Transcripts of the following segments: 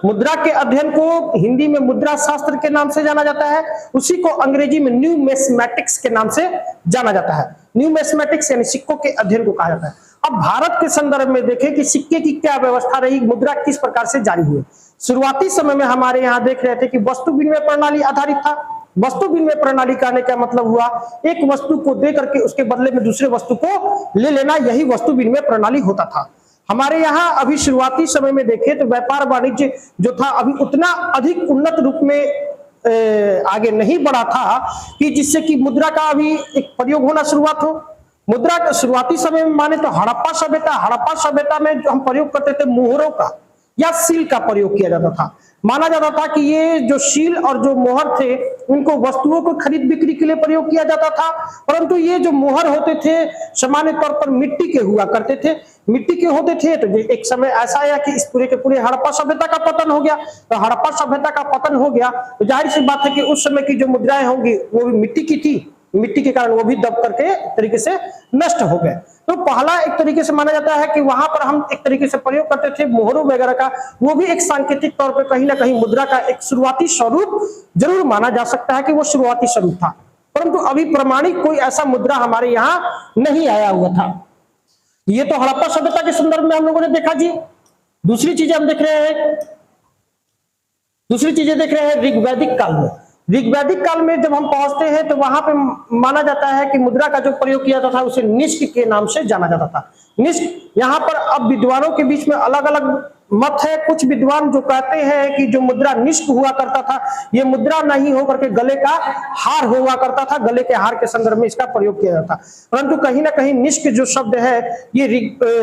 मुद्रा के अध्ययन को हिंदी में मुद्रा शास्त्र के नाम से जाना जाता है, उसी को अंग्रेजी में न्यूमेस्मेटिक्स के नाम से जाना जाता है। न्यूमेस्मेटिक्स यानी सिक्कों के अध्ययन को कहा जाता है। अब भारत के संदर्भ में देखें कि सिक्के की क्या व्यवस्था रही, मुद्रा किस प्रकार से जारी हुई। शुरुआती समय में हमारे यहाँ देख रहे थे कि वस्तु विनिमय प्रणाली आधारित था। वस्तु विनिमय प्रणाली कहने का मतलब हुआ एक वस्तु को दे करके उसके बदले में दूसरे वस्तु को ले लेना, यही वस्तु विनिमय प्रणाली होता था। हमारे यहाँ अभी शुरुआती समय में देखें तो व्यापार वाणिज्य जो था अभी उतना अधिक उन्नत रूप में आगे नहीं बढ़ा था कि जिससे कि मुद्रा का अभी एक प्रयोग होना शुरुआत हो। मुद्रा का शुरुआती समय में माने तो हड़प्पा सभ्यता में जो हम प्रयोग करते थे मोहरों का या सील का प्रयोग किया जाता था। माना जाता था कि ये जो सील और जो मोहर थे उनको वस्तुओं को खरीद बिक्री के लिए प्रयोग किया जाता था, परंतु ये जो मोहर होते थे सामान्य तौर पर मिट्टी के हुआ करते थे, मिट्टी के होते थे। तो एक समय ऐसा आया कि इस पूरे के पूरे हड़प्पा सभ्यता का पतन हो गया। तो हड़प्पा सभ्यता का पतन हो गया तो जाहिर सी बात है कि उस समय की जो मुद्राएं होंगी वो भी मिट्टी की थी, मिट्टी के कारण वो भी दब करके एक तरीके से नष्ट हो गए। तो पहला एक तरीके से माना जाता है कि वहां पर हम एक तरीके से प्रयोग करते थे मोहरों वगैरह का, वो भी एक सांकेतिक तौर पे कहीं ना कहीं मुद्रा का एक शुरुआती स्वरूप जरूर माना जा सकता है कि वो शुरुआती स्वरूप था, परंतु अभी प्रमाणिक कोई ऐसा मुद्रा हमारे यहाँ नहीं आया हुआ था। ये तो हड़प्पा सभ्यता के संदर्भ में हम लोगों ने देखा जी। दूसरी चीजें हम देख रहे हैं ऋग्वैदिक काल में। ऋग्वैदिक काल में जब हम पहुंचते हैं तो वहां पे माना जाता है कि मुद्रा का जो प्रयोग किया जाता था उसे निष्क के नाम से जाना जाता था। निष्क, यहाँ पर अब विद्वानों के बीच में अलग अलग मत है। कुछ विद्वान जो कहते हैं कि जो मुद्रा निष्क हुआ करता था ये मुद्रा नहीं होकर के गले का हार हुआ करता था, गले के हार के संदर्भ में इसका प्रयोग किया जाता, परंतु कहीं ना कहीं निष्क जो शब्द है ये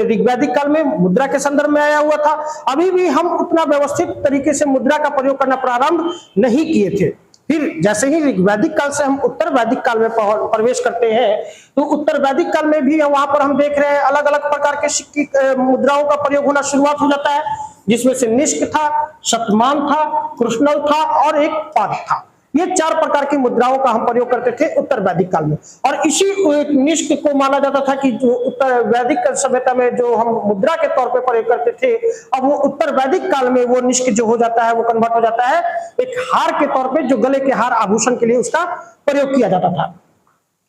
ऋग्वैदिक काल में मुद्रा के संदर्भ में आया हुआ था। अभी भी हम उतना व्यवस्थित तरीके से मुद्रा का प्रयोग करना प्रारंभ नहीं किए थे। फिर जैसे ही ऋग्वैदिक काल से हम उत्तर वैदिक काल में प्रवेश करते हैं तो उत्तर वैदिक काल में भी वहां पर हम देख रहे हैं अलग अलग प्रकार के सिक्की मुद्राओं का प्रयोग होना शुरुआत हो जाता है, जिसमें से निष्क था, शतमान था, कृष्णल था और एक पाद था। ये 4 प्रकार की मुद्राओं का हम प्रयोग करते थे उत्तर वैदिक काल में। और इसी निष्क को माना जाता था कि जो उत्तर वैदिक सभ्यता में जो हम मुद्रा के तौर पे प्रयोग करते थे, अब वो उत्तर वैदिक काल में वो निष्क जो हो जाता है वो कन्वर्ट हो जाता है एक हार के तौर पे, जो गले के हार आभूषण के लिए उसका प्रयोग किया जाता था।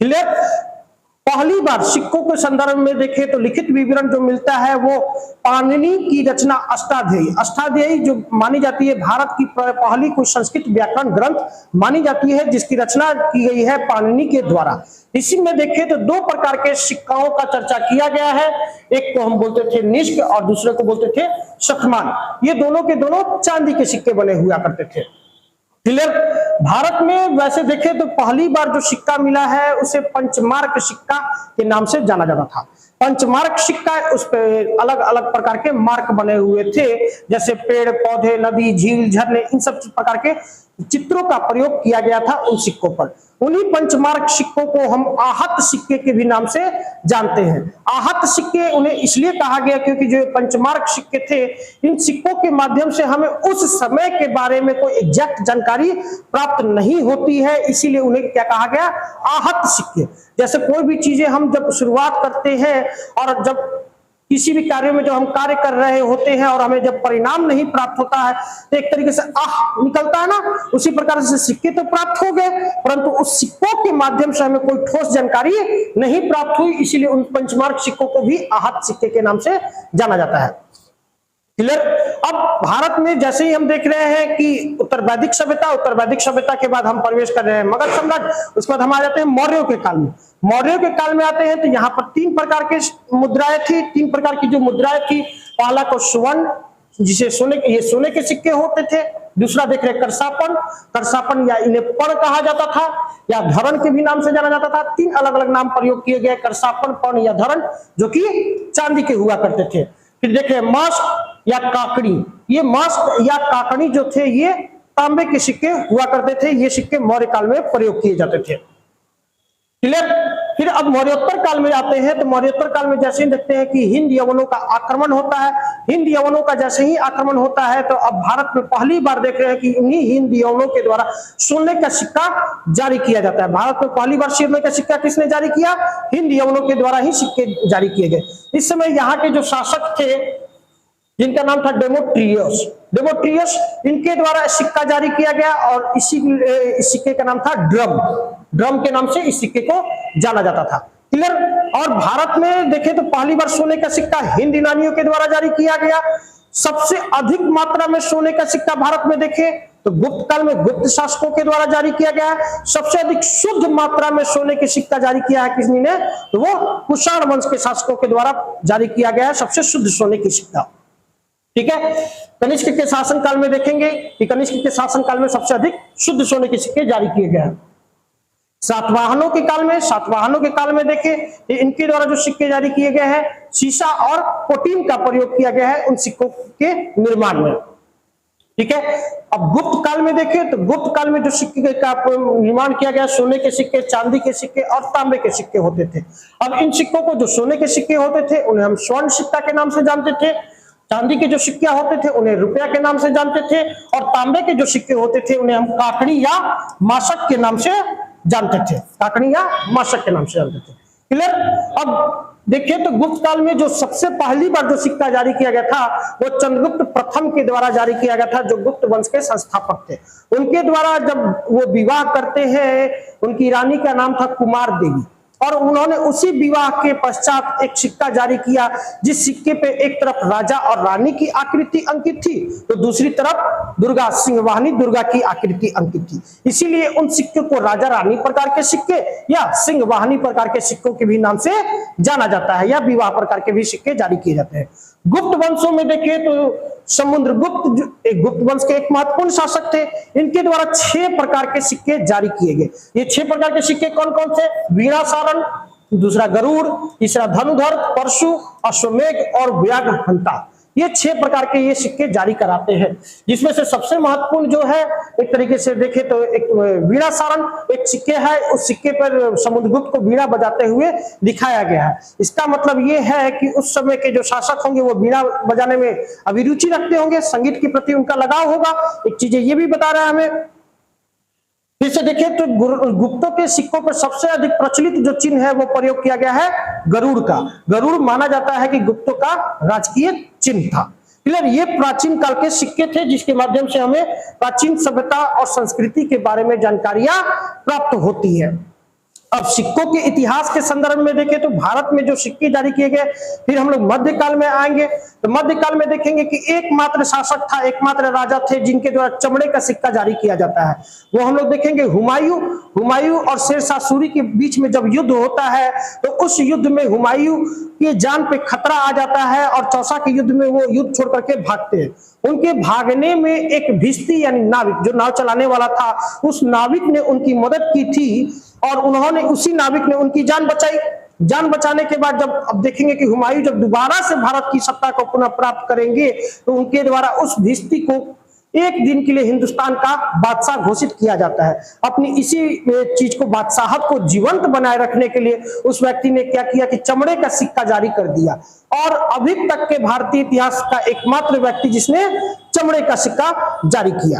क्लियर? पहली बार सिक्कों के संदर्भ में देखें तो लिखित विवरण जो मिलता है वो पाणिनि की रचना अष्टाध्यायी, अष्टाध्यायी जो मानी जाती है भारत की पहली कोई संस्कृत व्याकरण ग्रंथ मानी जाती है, जिसकी रचना की गई है पाणिनि के द्वारा। इसी में देखें तो 2 प्रकार के सिक्कों का चर्चा किया गया है। एक को हम बोलते थे निष्क और दूसरे को बोलते थे शतमान। ये दोनों के दोनों चांदी के सिक्के बने हुआ करते थे। क्लियर? भारत में वैसे देखें तो पहली बार जो सिक्का मिला है उसे पंचमार्क सिक्का के नाम से जाना जाता था। पंचमार्क सिक्का, उस पे अलग अलग प्रकार के मार्क बने हुए थे, जैसे पेड़ पौधे, नदी, झील, झरने, इन सब प्रकार के चित्रों का प्रयोग किया गया था उन सिक्कों पर। उन्हीं पंचमार्क सिक्कों को हम आहत सिक्के के भी नाम से जानते हैं। आहत सिक्के उन्हें इसलिए कहा गया क्योंकि जो पंचमार्क सिक्के थे, इन सिक्कों के माध्यम से हमें उस समय के बारे में कोई एग्जैक्ट जानकारी प्राप्त नहीं होती है, इसीलिए उन्हें क्या कहा गया? आहत सिक्के। जैसे कोई भी चीजें हम जब शुरुआत करते हैं और जब किसी भी कार्य में जब हम कार्य कर रहे होते हैं और हमें जब परिणाम नहीं प्राप्त होता है तो एक तरीके से आह निकलता है ना, उसी प्रकार से सिक्के तो प्राप्त हो गए परंतु उस सिक्कों के माध्यम से हमें कोई ठोस जानकारी नहीं प्राप्त हुई, इसीलिए उन पंचमार्क सिक्कों को भी आहत सिक्के के नाम से जाना जाता है। क्लियर? अब भारत में जैसे ही हम देख रहे हैं कि उत्तर वैदिक सभ्यता के बाद हम प्रवेश कर रहे हैं मगध साम्राज्य, उसके बाद हम आ जाते हैं मौर्यों के काल में। मौर्यों के काल में आते हैं तो यहाँ पर 3 प्रकार के मुद्राएं थी। 3 प्रकार की जो मुद्राएं थी, पहला को सुवर्ण, जिसे सोने के सिक्के होते थे। दूसरा देख रहे करसापन या इन्हें पण कहा जाता था या धरण के भी नाम से जाना जाता था। 3 अलग अलग नाम प्रयोग किए गए, करसापन, पण या धरण, जो कि चांदी के हुआ करते थे। फिर देखें मस्त या काकड़ी, ये मस्त या काकड़ी जो थे ये तांबे के सिक्के हुआ करते थे। ये सिक्के मौर्य काल में प्रयोग किए जाते थे। क्लियर? फिर अब मौर्योत्तर काल में आते हैं तो मौर्योत्तर काल में जैसे ही देखते हैं कि हिंद यवनों का आक्रमण होता है। हिंद यवनों का जैसे ही आक्रमण होता है तो अब भारत में पहली बार देख रहे हैं कि इन्हीं हिंद यवनों के द्वारा सोने का सिक्का जारी किया जाता है। भारत में पहली बार सोने का सिक्का किसने जारी किया? हिंद यवनों के द्वारा ही सिक्के जारी किए गए। इस समय यहाँ के जो शासक थे जिनका नाम था डेमेट्रियस, इनके द्वारा सिक्का जारी किया गया और इस सिक्के का नाम था ड्रम। ड्रम के नाम से इस सिक्के को जाना जाता था। क्लियर। और भारत में देखें तो पहली बार सोने का सिक्का हिंद यूनानियों के द्वारा जारी किया गया। सबसे अधिक मात्रा में सोने का सिक्का भारत में देखें तो गुप्त काल में गुप्त शासकों के द्वारा जारी किया गया है। सबसे अधिक शुद्ध मात्रा में सोने के सिक्का जारी किया है किसने ने, तो वो कुषाण वंश के शासकों के द्वारा जारी किया गया है सबसे शुद्ध सोने की सिक्का। ठीक है। कनिष्क के शासनकाल में देखेंगे कि कनिष्क के शासनकाल में सबसे अधिक शुद्ध सोने के सिक्के जारी किए गए हैं। सातवाहनों के काल में देखें इनके द्वारा जो सिक्के जारी किए गए हैं शीशा और पोटीन का प्रयोग किया गया है उन सिक्कों के निर्माण में। ठीक है। अब गुप्त काल में देखें तो गुप्त काल में जो सिक्के का निर्माण किया गया सोने के सिक्के, चांदी के सिक्के और तांबे के सिक्के होते थे। अब इन सिक्कों को जो सोने के सिक्के होते थे उन्हें हम स्वर्ण सिक्का के नाम से जानते थे, चांदी के जो सिक्के होते थे उन्हें रुपया के नाम से जानते थे और तांबे के जो सिक्के होते थे उन्हें हम काकड़ी या मासक के नाम से जानते थे, काकड़ी या मासक के नाम से जानते थे। क्लियर। अब देखिए तो गुप्त काल में जो सबसे पहली बार जो सिक्का जारी किया गया था वो चंद्रगुप्त प्रथम के द्वारा जारी किया गया था जो गुप्त वंश के संस्थापक थे। उनके द्वारा जब वो विवाह करते हैं उनकी रानी का नाम था कुमार देवी और उन्होंने उसी विवाह के पश्चात एक सिक्का जारी किया जिस सिक्के पे एक तरफ राजा और रानी की आकृति अंकित थी तो दूसरी तरफ दुर्गा, सिंहवाहिनी दुर्गा की आकृति अंकित थी। इसीलिए उन सिक्के को राजा रानी प्रकार के सिक्के या सिंहवाहिनी प्रकार के सिक्कों के भी नाम से जाना जाता है या विवाह प्रकार के भी सिक्के जारी किए जाते हैं। गुप्त वंशों में देखें तो समुद्रगुप्त एक गुप्त वंश के एक महत्वपूर्ण शासक थे। इनके द्वारा 6 प्रकार के सिक्के जारी किए गए। ये 6 प्रकार के सिक्के कौन कौन थे? वीणा सारण, दूसरा गरुड़, तीसरा धनुधर, परशु, अश्वमेघ और व्याघ्रहंता। ये 6 प्रकार के ये सिक्के जारी कराते हैं जिसमें से सबसे महत्वपूर्ण जो है एक तरीके से देखें तो एक वीणा सारण एक सिक्के है। उस सिक्के पर समुद्रगुप्त को वीणा बजाते हुए दिखाया गया है। इसका मतलब ये है कि उस समय के जो शासक होंगे वो वीणा बजाने में अभिरुचि रखते होंगे, संगीत के प्रति उनका लगाव होगा। एक चीज ये भी बता रहा है हमें। फिर से देखें तो गुप्तों के सिक्कों पर सबसे अधिक प्रचलित जो चिन्ह है वो प्रयोग किया गया है गरुड़ का। गरुड़ माना जाता है कि गुप्तों का राजकीय चिन्ह था। क्लियर। ये प्राचीन काल के सिक्के थे जिसके माध्यम से हमें प्राचीन सभ्यता और संस्कृति के बारे में जानकारियां प्राप्त होती है। अब सिक्कों के इतिहास के संदर्भ में देखें तो भारत में जो सिक्के जारी किए गए, फिर हम लोग मध्यकाल में आएंगे तो मध्यकाल में देखेंगे कि एकमात्र शासक था, एकमात्र राजा थे जिनके द्वारा चमड़े का सिक्का जारी किया जाता है। वो हम लोग देखेंगे हुमायूं और शेरशाह सूरी के बीच में जब युद्ध होता है तो उस युद्ध में हुमायूं की जान पे खतरा आ जाता है और चौसा के युद्ध में वो युद्ध छोड़ करके भागते हैं। उनके भागने में एक भिस्ती यानी नाविक जो नाव चलाने वाला था उस नाविक ने उनकी मदद की थी और उन्होंने उसी नाविक ने उनकी जान बचाई। जान बचाने के बाद जब अब देखेंगे कि हुमायूं जब दोबारा से भारत की सत्ता को पुनः प्राप्त करेंगे तो उनके द्वारा उस भिस्ती को एक दिन के लिए हिंदुस्तान का बादशाह घोषित किया जाता है। अपनी इसी चीज को बादशाहत को जीवंत बनाए रखने के लिए उस व्यक्ति ने क्या किया कि चमड़े का सिक्का जारी कर दिया और अभी तक के भारतीय इतिहास का एकमात्र व्यक्ति जिसने चमड़े का सिक्का जारी किया।